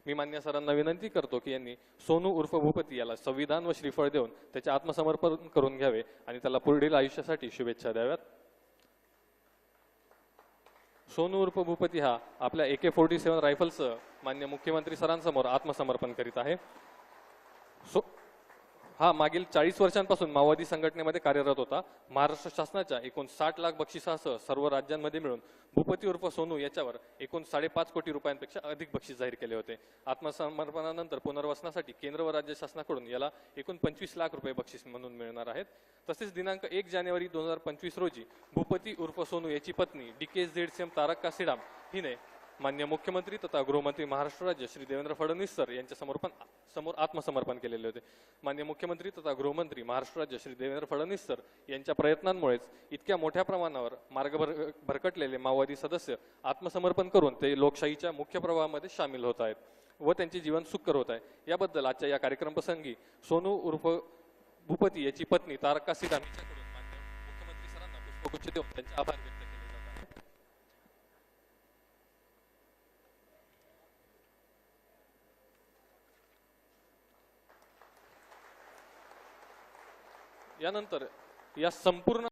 मी मान्य सरांना विनंती करतो की यांनी सोनू उर्फ भूपती याला संविधान व श्रीफळ देऊन त्याचे आत्मसमर्पण करून घ्यावे आणि त्याला पुढील आयुष्यासाठी शुभेच्छा द्याव्यात. सोनू उर्फ भूपती हा आपल्या AK-47 रायफलसह मान्य मुख्यमंत्री सरांसमोर आत्मसमर्पण करीत आहे. हा मागील 40 वर्षांपासून माओवादी संघटनेमध्ये कार्यरत होता. महाराष्ट्र शासनाच्या एकूण 60 लाख बक्षिसासह सर्व राज्यांमध्ये मिळून भूपती उर्फ सोनू याच्यावर एकूण 5.5 कोटी रुपयांपेक्षा अधिक बक्षीस जाहीर केले होते. आत्मसमर्पणानंतर पुनर्वसनासाठी केंद्र व राज्य शासनाकडून याला एकूण 25 लाख रुपये बक्षीस म्हणून मिळणार आहेत. तसेच दिनांक 1 जानेवारी 2025 रोजी भूपती उर्फ सोनू याची पत्नी DKZCM तारक्का सीडाम हिने मान्य मुख्यमंत्री तथा गृहमंत्री महाराष्ट्र राज्य श्री देवेंद्र फडणवीस सर यांच्या समोर आत्मसमर्पण केलेले होते. मान्य मुख्यमंत्री तथा गृहमंत्री महाराष्ट्र राज्य श्री देवेंद्र फडणवीस सर यांच्या प्रयत्नांमुळेच इतक्या मोठ्या प्रमाणावर मार्ग भरकटलेले माओवादी सदस्य आत्मसमर्पण करून ते लोकशाहीच्या मुख्य प्रवाहामध्ये सामील होत आहेत व त्यांचे जीवन सुखकर होत आहे. याबद्दल आजच्या या कार्यक्रम प्रसंगी सोनू उर्फ भूपती याची पत्नी तारक्का सीडाम यांच्याकडून मान्य मुख्यमंत्री सरांना पुष्पगुच्छ देऊन त्यांचे आभार व्यक्त केले जात आहेत. यानंतर या संपूर्ण